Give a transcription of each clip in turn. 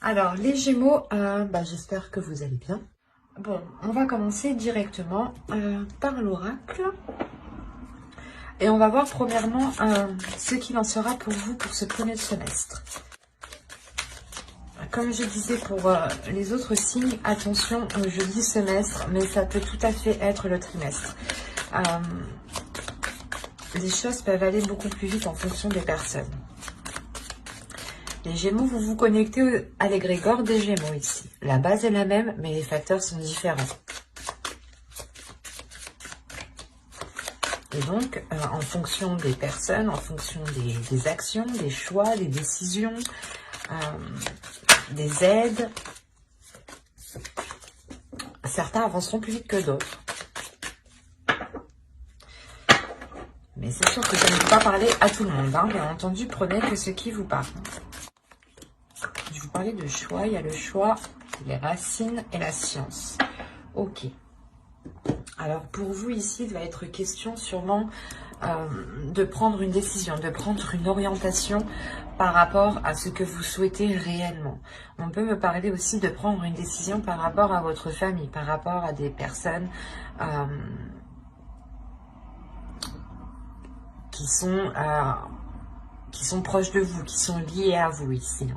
Alors, les Gémeaux, j'espère que vous allez bien. Bon, on va commencer directement par l'oracle. Et on va voir premièrement ce qu'il en sera pour vous pour ce premier semestre. Comme je disais pour les autres signes, attention, je dis semestre, mais ça peut tout à fait être le trimestre. Les choses peuvent aller beaucoup plus vite en fonction des personnes. Les Gémeaux, vous vous connectez à l'égrégore des Gémeaux ici. La base est la même, mais les facteurs sont différents. Et donc, en fonction des personnes, en fonction des actions, des choix, des décisions, des aides, certains avanceront plus vite que d'autres. Mais c'est sûr que ça ne peut pas parler à tout le monde. Hein. Bien entendu, prenez que ce qui vous parle. Je vous parlais de choix. Il y a le choix, les racines et la science. Ok. Alors, pour vous, ici, il va être question sûrement de prendre une décision, de prendre une orientation par rapport à ce que vous souhaitez réellement. On peut me parler aussi de prendre une décision par rapport à votre famille, par rapport à des personnes qui sont proches de vous, qui sont liées à vous ici.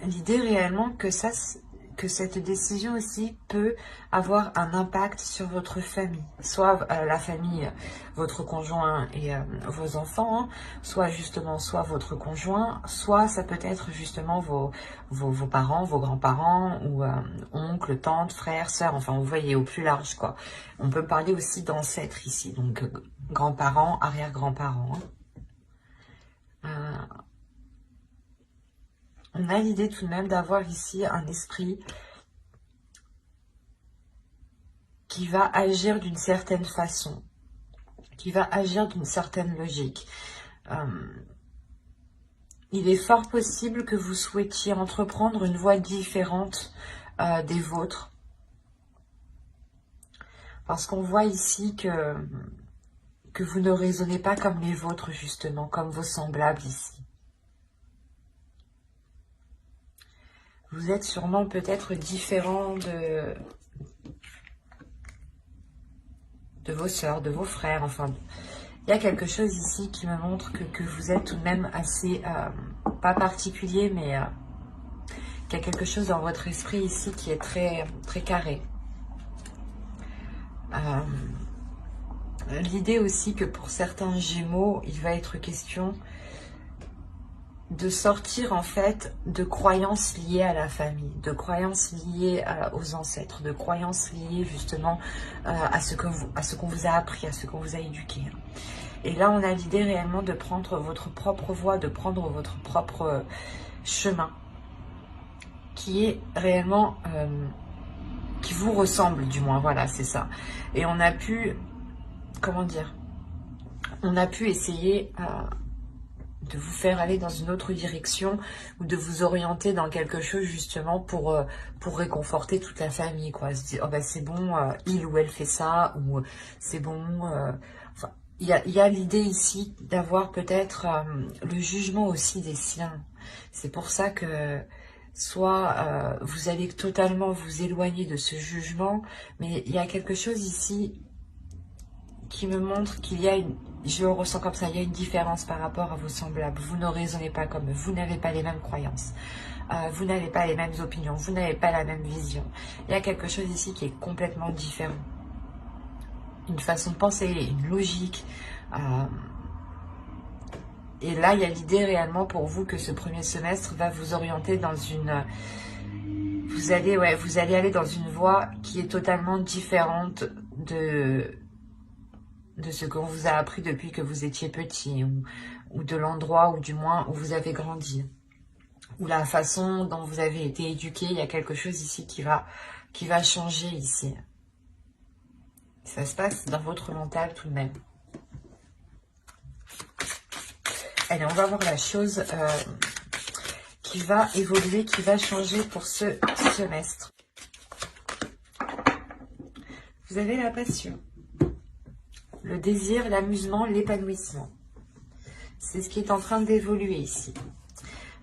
L'idée réellement que cette décision aussi peut avoir un impact sur votre famille, soit la famille, votre conjoint et vos enfants, hein, soit votre conjoint, soit ça peut être justement vos parents, vos grands-parents, ou oncles, tantes, frères, sœurs, enfin vous voyez au plus large quoi. On peut parler aussi d'ancêtres ici, donc grands-parents, arrière-grands-parents. On a l'idée tout de même d'avoir ici un esprit qui va agir d'une certaine façon, qui va agir d'une certaine logique. Il est fort possible que vous souhaitiez entreprendre une voie différente des vôtres. Parce qu'on voit ici que vous ne raisonnez pas comme les vôtres, justement, comme vos semblables ici. Vous êtes sûrement peut-être différent de vos sœurs, de vos frères, enfin... Il y a quelque chose ici qui me montre que vous êtes tout de même assez, pas particulier, mais qu'il y a quelque chose dans votre esprit ici qui est très, très carré. L'idée aussi que pour certains Gémeaux, il va être question de sortir en fait de croyances liées à la famille, de croyances liées aux ancêtres, de croyances liées justement à ce qu'on vous a appris, à ce qu'on vous a éduqué. Et là, on a l'idée réellement de prendre votre propre voie, de prendre votre propre chemin, qui est réellement, qui vous ressemble du moins, voilà, c'est ça. Et on a pu, comment dire, on a pu essayer de vous faire aller dans une autre direction ou de vous orienter dans quelque chose justement pour réconforter toute la famille, quoi. Se dire, oh ben c'est bon, il ou elle fait ça, ou c'est bon... Enfin, il y a l'idée ici d'avoir peut-être le jugement aussi des siens. C'est pour ça que soit vous allez totalement vous éloigner de ce jugement, mais il y a quelque chose ici qui me montre qu'il y a une... Je le ressens comme ça, il y a une différence par rapport à vos semblables. Vous ne raisonnez pas comme eux, vous n'avez pas les mêmes croyances, vous n'avez pas les mêmes opinions, vous n'avez pas la même vision. Il y a quelque chose ici qui est complètement différent. Une façon de penser, une logique. Et là, il y a l'idée réellement pour vous que ce premier semestre va vous orienter dans une... Vous allez aller dans une voie qui est totalement différente de ce qu'on vous a appris depuis que vous étiez petit, ou de l'endroit, ou du moins où vous avez grandi, ou la façon dont vous avez été éduqué. Il y a quelque chose ici qui va changer ici. Ça se passe dans votre mental tout de même. Allez, on va voir la chose qui va évoluer, qui va changer pour ce semestre. Vous avez la passion, le désir, l'amusement, l'épanouissement. C'est ce qui est en train d'évoluer ici.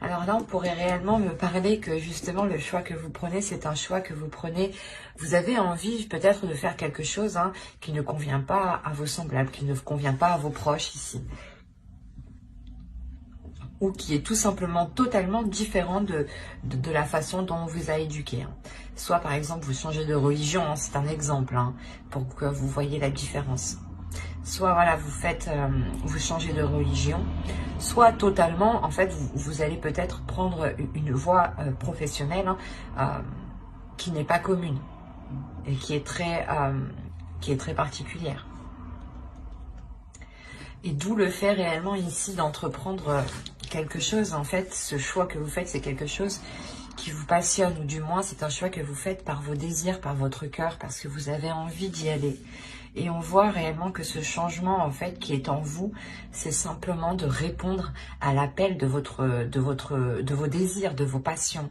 Alors là, on pourrait réellement me parler que justement le choix que vous prenez, c'est un choix que vous prenez. Vous avez envie peut-être de faire quelque chose qui ne convient pas à vos semblables, qui ne convient pas à vos proches ici. Ou qui est tout simplement totalement différent de la façon dont on vous a éduqué. Soit par exemple vous changez de religion, c'est un exemple, pour que vous voyez la différence. Soit voilà, vous changez de religion, soit totalement, en fait, vous allez peut-être prendre une voie professionnelle qui n'est pas commune et qui est très particulière. Et d'où le fait réellement ici d'entreprendre quelque chose. En fait, ce choix que vous faites, c'est quelque chose qui vous passionne, ou du moins c'est un choix que vous faites par vos désirs, par votre cœur, parce que vous avez envie d'y aller. Et on voit réellement que ce changement, en fait, qui est en vous, c'est simplement de répondre à l'appel de vos désirs, de vos passions.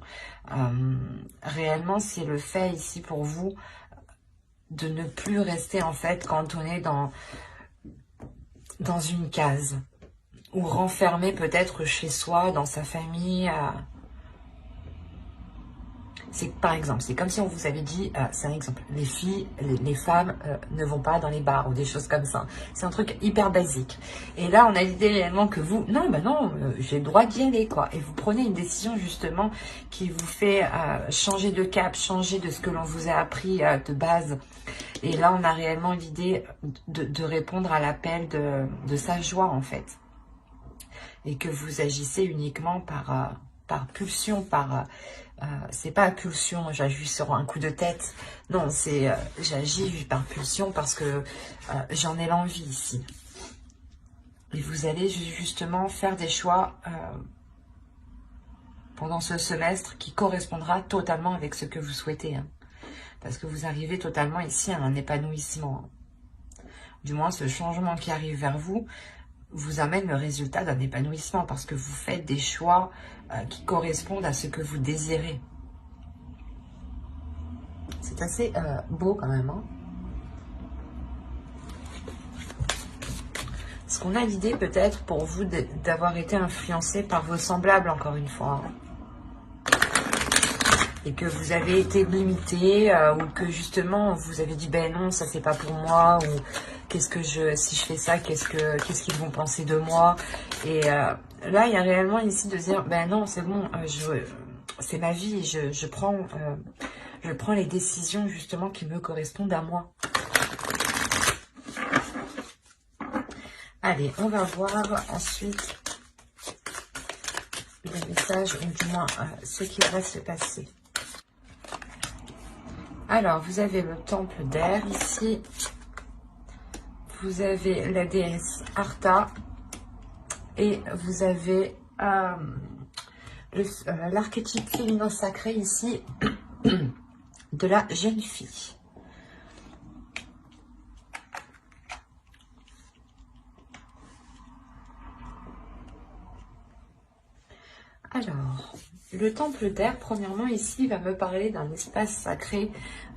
Réellement, c'est le fait ici pour vous de ne plus rester, en fait, cantonné dans une case, ou renfermé peut-être chez soi, dans sa famille. C'est par exemple, c'est comme si on vous avait dit, c'est un exemple, les filles, les femmes ne vont pas dans les bars ou des choses comme ça. C'est un truc hyper basique. Et là, on a l'idée réellement que vous, non, j'ai le droit d'y aller, quoi. Et vous prenez une décision justement qui vous fait changer de cap, changer de ce que l'on vous a appris de base. Et là, on a réellement l'idée de répondre à l'appel de sa joie, en fait. Et que vous agissez uniquement par pulsion, c'est pas pulsion, j'agis sur un coup de tête. Non, c'est j'agis par pulsion parce que j'en ai l'envie ici. Et vous allez justement faire des choix pendant ce semestre qui correspondra totalement avec ce que vous souhaitez. Parce que vous arrivez totalement ici à un épanouissement. Du moins, ce changement qui arrive vers vous vous amène le résultat d'un épanouissement parce que vous faites des choix qui correspondent à ce que vous désirez. C'est assez beau quand même. Est-ce qu'on a l'idée peut-être pour vous d'avoir été influencé par vos semblables encore une fois et que vous avez été limité ou que justement vous avez dit ben non, ça c'est pas pour moi, ou si je fais ça, qu'est-ce qu'ils vont penser de moi. Et là il y a réellement ici de dire ben non, c'est bon, c'est ma vie, je prends les décisions justement qui me correspondent à moi. Allez, on va voir ensuite les messages, ou du moins ce qui va se passer. Alors, vous avez le temple d'air ici. Vous avez la déesse Arta. Et vous avez l'archétype féminin sacré ici de la jeune fille. Alors, le temple d'air, premièrement, ici, va me parler d'un espace sacré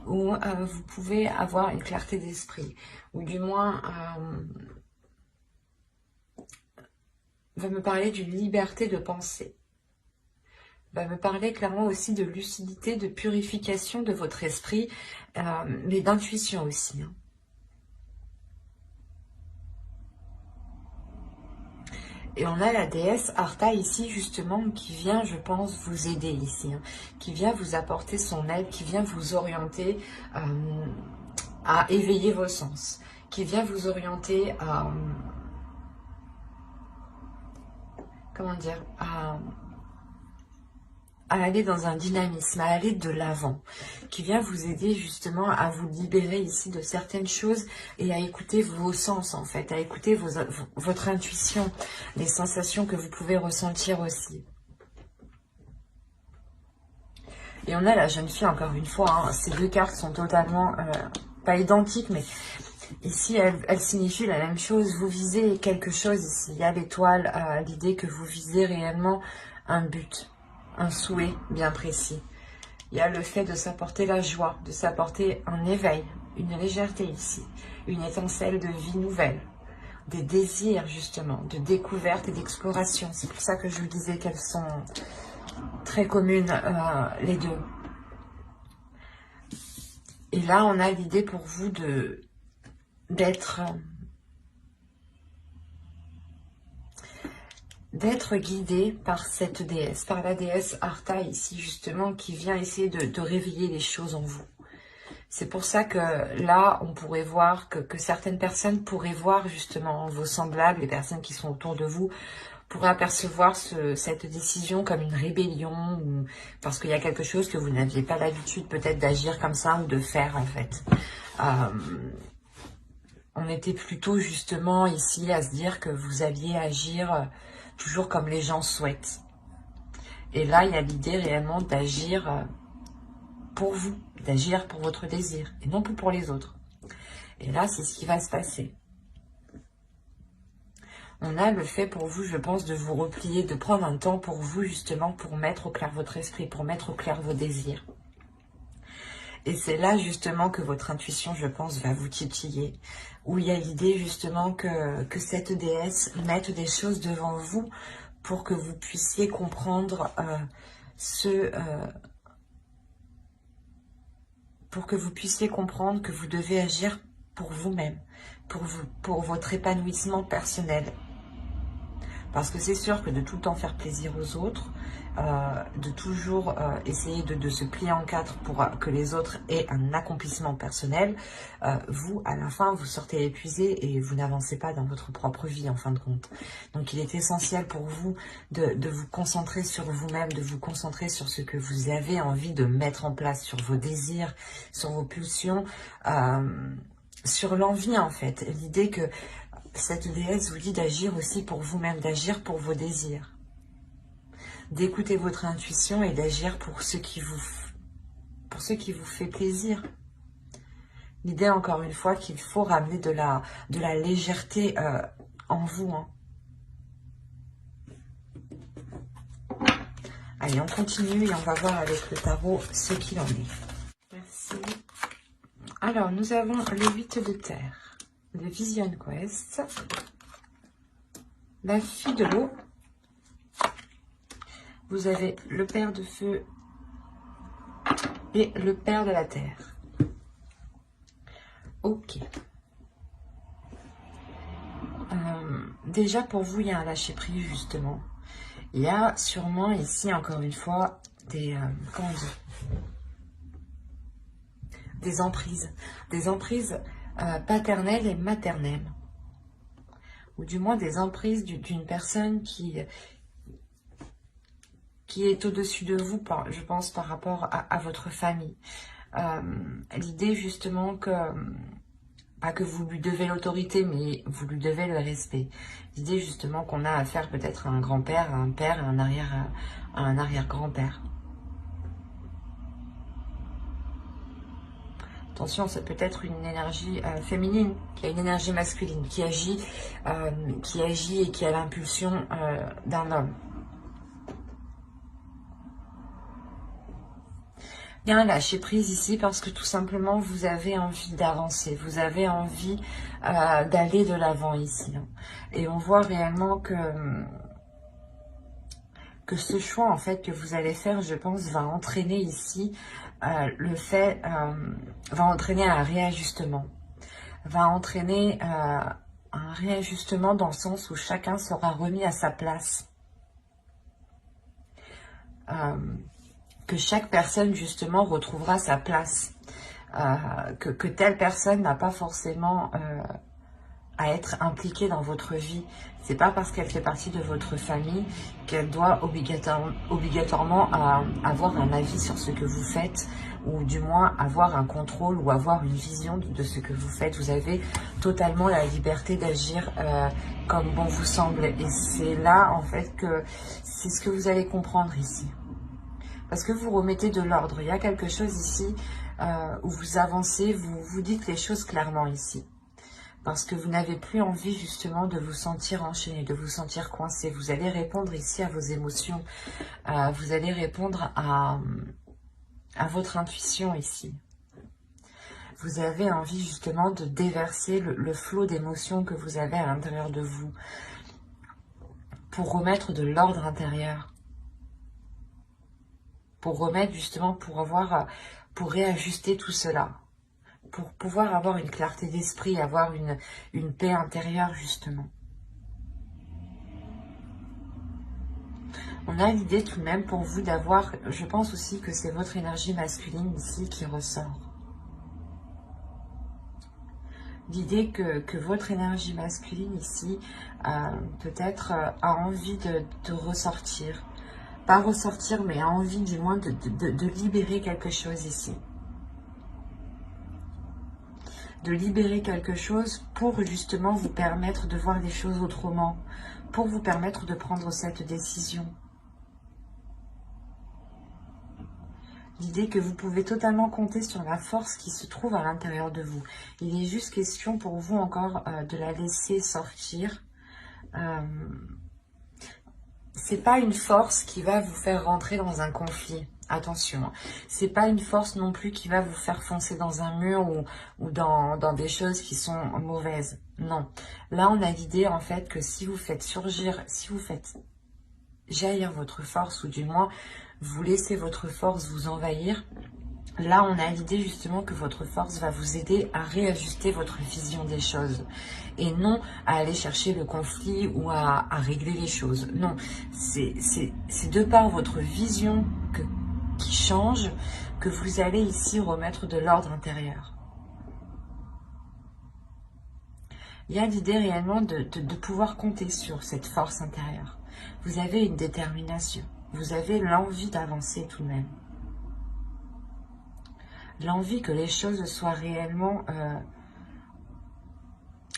où vous pouvez avoir une clarté d'esprit, ou du moins, va me parler d'une liberté de pensée. Va me parler clairement aussi de lucidité, de purification de votre esprit, mais d'intuition aussi. Et on a la déesse Arta ici, justement, qui vient, je pense, vous aider ici. Qui vient vous apporter son aide, qui vient vous orienter à éveiller vos sens. Qui vient vous orienter à... comment dire, à aller dans un dynamisme, à aller de l'avant, qui vient vous aider justement à vous libérer ici de certaines choses et à écouter vos sens en fait, à écouter votre intuition, les sensations que vous pouvez ressentir aussi. Et on a la jeune fille encore une fois, ces deux cartes sont totalement, pas identiques, mais ici elles signifient la même chose. Vous visez quelque chose ici, il y a l'étoile, l'idée que vous visez réellement un but, un souhait bien précis. Il y a le fait de s'apporter la joie, de s'apporter un éveil, une légèreté ici, une étincelle de vie nouvelle, des désirs justement, de découverte et d'exploration. C'est pour ça que je vous disais qu'elles sont très communes, les deux. Et là, on a l'idée pour vous d'être guidé par cette déesse, par la déesse Artha ici justement, qui vient essayer de réveiller les choses en vous. C'est pour ça que là, on pourrait voir que certaines personnes pourraient voir justement vos semblables, les personnes qui sont autour de vous, pourraient apercevoir cette décision comme une rébellion, ou parce qu'il y a quelque chose que vous n'aviez pas l'habitude peut-être d'agir comme ça ou de faire en fait. On était plutôt justement ici à se dire que vous alliez agir toujours comme les gens souhaitent. Et là, il y a l'idée réellement d'agir pour vous, d'agir pour votre désir, et non plus pour les autres. Et là, c'est ce qui va se passer. On a le fait pour vous, je pense, de vous replier, de prendre un temps pour vous, justement, pour mettre au clair votre esprit, pour mettre au clair vos désirs. Et c'est là, justement, que votre intuition, je pense, va vous titiller. Où il y a l'idée, justement, que cette déesse mette des choses devant vous pour que vous puissiez comprendre pour que vous puissiez comprendre que vous devez agir pour vous-même, pour votre épanouissement personnel. Parce que c'est sûr que de tout le temps faire plaisir aux autres, de toujours essayer de se plier en quatre pour que les autres aient un accomplissement personnel, vous, à la fin, vous sortez épuisé et vous n'avancez pas dans votre propre vie, en fin de compte. Donc, il est essentiel pour vous de vous concentrer sur vous-même, de vous concentrer sur ce que vous avez envie de mettre en place, sur vos désirs, sur vos pulsions, sur l'envie, en fait. L'idée que cette déesse vous dit d'agir aussi pour vous-même, d'agir pour vos désirs, d'écouter votre intuition et d'agir pour ce qui vous fait plaisir. L'idée, encore une fois, qu'il faut ramener de la légèreté en vous. Hein. Allez, on continue et on va voir avec le tarot ce qu'il en est. Merci. Alors, nous avons le 8 de terre. Le Vision Quest, la fille de l'eau, vous avez le père de feu et le père de la terre. Ok. Déjà pour vous, il y a un lâcher-prise justement. Il y a sûrement ici, encore une fois, comment dire, des emprises paternelle et maternelle, ou du moins des emprises d'une personne qui est au-dessus de vous, je pense, par rapport à votre famille. L'idée justement que, pas que vous lui devez l'autorité, mais vous lui devez le respect. L'idée justement qu'on a affaire peut-être à un grand-père, à un père, à un arrière-grand-père. Attention, c'est peut-être une énergie féminine, qui a une énergie masculine, qui agit et qui a l'impulsion d'un homme. Il y a un lâcher prise ici parce que tout simplement vous avez envie d'avancer, vous avez envie d'aller de l'avant ici. Hein. Et on voit réellement que ce choix en fait que vous allez faire, je pense, va entraîner ici va entraîner un réajustement, va entraîner un réajustement dans le sens où chacun sera remis à sa place, que chaque personne justement retrouvera sa place, que telle personne n'a pas forcément à être impliquée dans votre vie. C'est pas parce qu'elle fait partie de votre famille qu'elle doit obligatoirement avoir un avis sur ce que vous faites, ou du moins avoir un contrôle ou avoir une vision de ce que vous faites. Vous avez totalement la liberté d'agir comme bon vous semble. Et c'est là en fait que c'est ce que vous allez comprendre ici. Parce que vous remettez de l'ordre. Il y a quelque chose ici où vous avancez, vous dites les choses clairement ici. Parce que vous n'avez plus envie justement de vous sentir enchaîné, de vous sentir coincé. Vous allez répondre ici à vos émotions. Vous allez répondre à votre intuition ici. vous avez envie justement de déverser le flot d'émotions que vous avez à l'intérieur de vous pour remettre de l'ordre intérieur, pour remettre justement, pour réajuster tout cela, pour pouvoir avoir une clarté d'esprit, avoir une paix intérieure justement. On a l'idée tout de même pour vous d'avoir, je pense aussi que c'est votre énergie masculine ici qui ressort. L'idée que votre énergie masculine ici, peut-être a envie de ressortir. Pas ressortir, mais a envie du moins de libérer quelque chose ici. De libérer quelque chose pour justement vous permettre de voir les choses autrement. Pour vous permettre de prendre cette décision. L'idée que vous pouvez totalement compter sur la force qui se trouve à l'intérieur de vous. Il est juste question pour vous encore de la laisser sortir. C'est pas une force qui va vous faire rentrer dans un conflit. Attention, c'est pas une force non plus qui va vous faire foncer dans un mur ou dans des choses qui sont mauvaises. Non. Là, on a l'idée en fait que si vous faites surgir, si vous faites jaillir votre force, ou du moins vous laissez votre force vous envahir, là on a l'idée justement que votre force va vous aider à réajuster votre vision des choses et non à aller chercher le conflit ou à régler les choses. Non, c'est de par votre vision qui change que vous allez ici remettre de l'ordre intérieur. Il y a l'idée réellement de pouvoir compter sur cette force intérieure. Vous avez une détermination. Vous avez l'envie d'avancer tout de même. L'envie que les choses soient réellement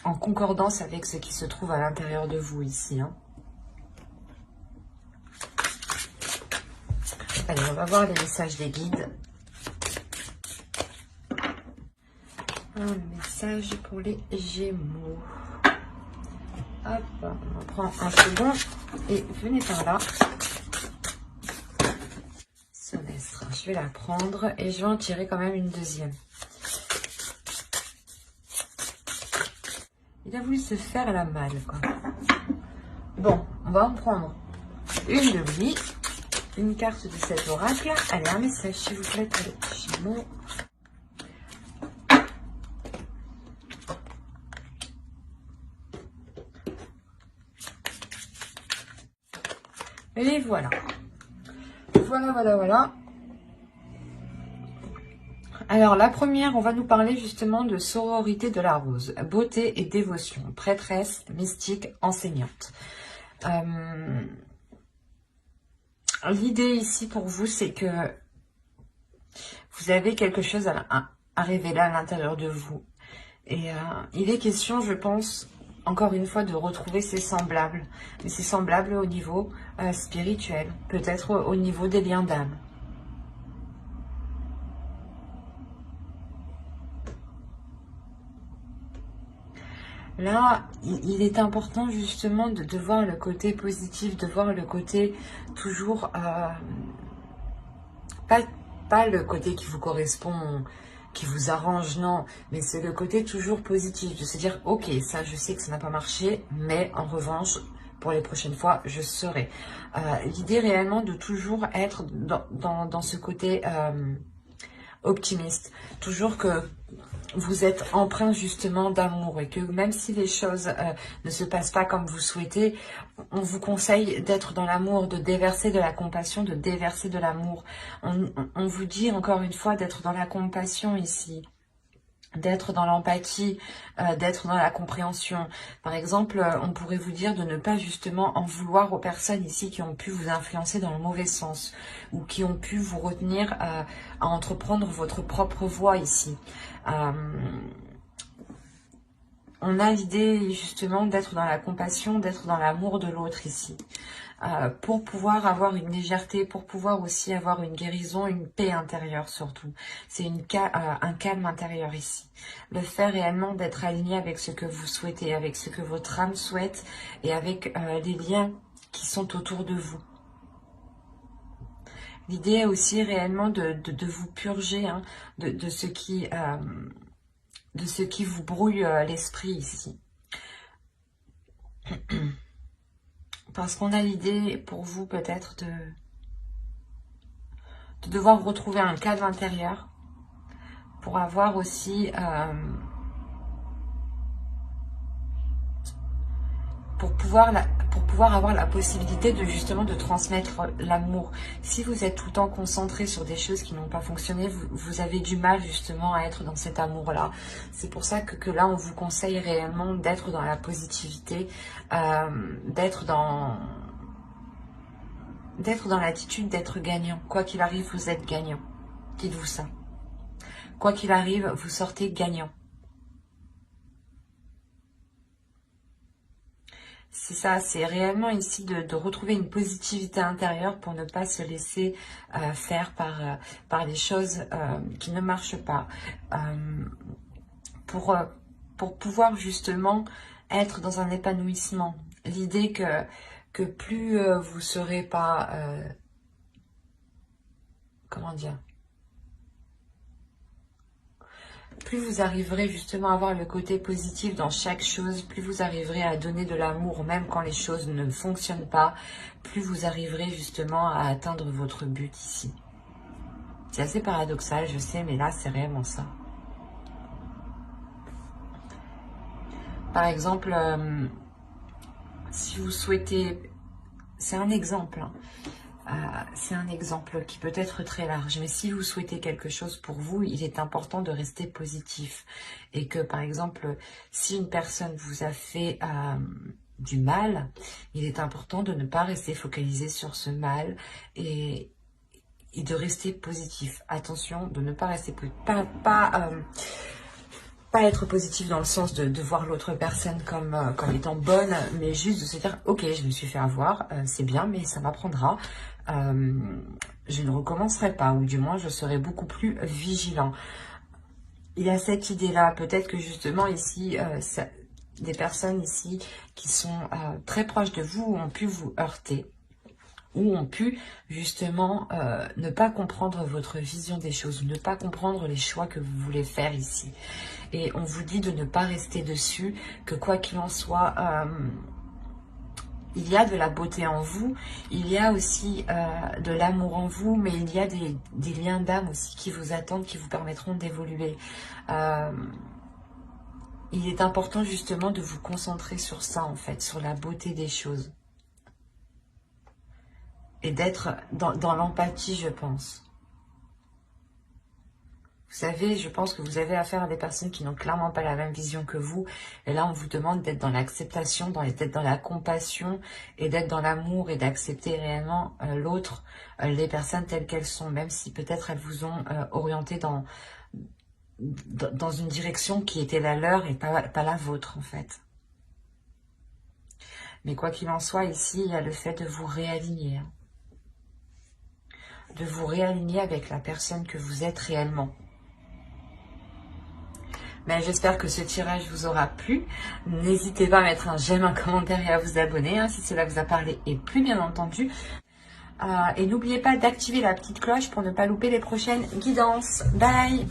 en concordance avec ce qui se trouve à l'intérieur de vous ici. Hein. Allez, on va voir les messages des guides. Un message pour les Gémeaux. Hop, on prend un second et venez par là. Semestre, je vais la prendre et je vais en tirer quand même une deuxième. Il a voulu se faire la malle, quoi. Bon, on va en prendre une de lui, une carte de cet oracle. Allez, un message s'il vous plaît pour les Gémeaux. Et voilà. Voilà. Alors, la première, on va nous parler justement de sororité de la rose. Beauté et dévotion. Prêtresse, mystique, enseignante. L'idée ici pour vous, c'est que vous avez quelque chose à révéler à l'intérieur de vous. Et il est question, je pense, encore une fois, de retrouver ses semblables. Mais ses semblables au niveau spirituel, peut-être au niveau des liens d'âme. Là, il est important justement de voir le côté positif, de voir le côté toujours... pas le côté qui vous correspond, qui vous arrange, non, mais c'est le côté toujours positif, de se dire, ok, ça je sais que ça n'a pas marché, mais en revanche, pour les prochaines fois, je serai. L'idée réellement de toujours être dans ce côté optimiste, toujours que vous êtes empreint justement d'amour et que même si les choses ne se passent pas comme vous souhaitez, on vous conseille d'être dans l'amour, de déverser de la compassion, de déverser de l'amour. On vous dit encore une fois d'être dans la compassion ici, d'être dans l'empathie, d'être dans la compréhension. Par exemple, on pourrait vous dire de ne pas justement en vouloir aux personnes ici qui ont pu vous influencer dans le mauvais sens ou qui ont pu vous retenir à entreprendre votre propre voie ici. On a l'idée justement d'être dans la compassion, d'être dans l'amour de l'autre ici. Pour pouvoir avoir une légèreté, pour pouvoir aussi avoir une guérison, une paix intérieure surtout. C'est un calme intérieur ici. Le fait réellement d'être aligné avec ce que vous souhaitez, avec ce que votre âme souhaite et avec les liens qui sont autour de vous. L'idée est aussi réellement de vous purger de ce qui de ce qui vous brouille l'esprit ici. Parce qu'on a l'idée pour vous peut-être de devoir retrouver un cadre intérieur pour avoir aussi, pour pouvoir avoir la possibilité de justement de transmettre l'amour. Si vous êtes tout le temps concentré sur des choses qui n'ont pas fonctionné, vous avez du mal justement à être dans cet amour-là. C'est pour ça que là, on vous conseille réellement d'être dans la positivité, d'être dans l'attitude d'être gagnant. Quoi qu'il arrive, vous êtes gagnant. Dites-vous ça. Quoi qu'il arrive, vous sortez gagnant. C'est ça, c'est réellement ici de retrouver une positivité intérieure pour ne pas se laisser faire par les choses qui ne marchent pas. Pour pouvoir justement être dans un épanouissement. L'idée que plus vous serez pas... comment dire ? Plus vous arriverez justement à avoir le côté positif dans chaque chose, plus vous arriverez à donner de l'amour même quand les choses ne fonctionnent pas, plus vous arriverez justement à atteindre votre but ici. C'est assez paradoxal, je sais, mais là c'est réellement ça. Par exemple, si vous souhaitez... C'est un exemple, hein. C'est un exemple qui peut être très large, mais si vous souhaitez quelque chose pour vous, il est important de rester positif. Et que par exemple, si une personne vous a fait du mal, il est important de ne pas rester focalisé sur ce mal et de rester positif. Attention, de ne pas rester pas être positif dans le sens de voir l'autre personne comme étant bonne, mais juste de se dire, ok, je me suis fait avoir, c'est bien, mais ça m'apprendra. Je ne recommencerai pas, ou du moins je serai beaucoup plus vigilant. Il y a cette idée-là, peut-être que justement ici, des personnes ici qui sont très proches de vous ont pu vous heurter, ou ont pu justement ne pas comprendre votre vision des choses, ne pas comprendre les choix que vous voulez faire ici. Et on vous dit de ne pas rester dessus, que quoi qu'il en soit, il y a de la beauté en vous, il y a aussi de l'amour en vous, mais il y a des liens d'âme aussi qui vous attendent, qui vous permettront d'évoluer. Il est important justement de vous concentrer sur ça en fait, sur la beauté des choses. Et d'être dans l'empathie, je pense. Vous savez, je pense que vous avez affaire à des personnes qui n'ont clairement pas la même vision que vous. Et là, on vous demande d'être dans l'acceptation, d'être dans la compassion et d'être dans l'amour et d'accepter réellement l'autre, les personnes telles qu'elles sont, même si peut-être elles vous ont orienté dans une direction qui était la leur et pas la vôtre, en fait. Mais quoi qu'il en soit, ici, il y a le fait de vous réaligner. Hein. De vous réaligner avec la personne que vous êtes réellement. Mais j'espère que ce tirage vous aura plu. N'hésitez pas à mettre un j'aime, un commentaire et à vous abonner hein, si cela vous a parlé et plu bien entendu. Et n'oubliez pas d'activer la petite cloche pour ne pas louper les prochaines guidances. Bye!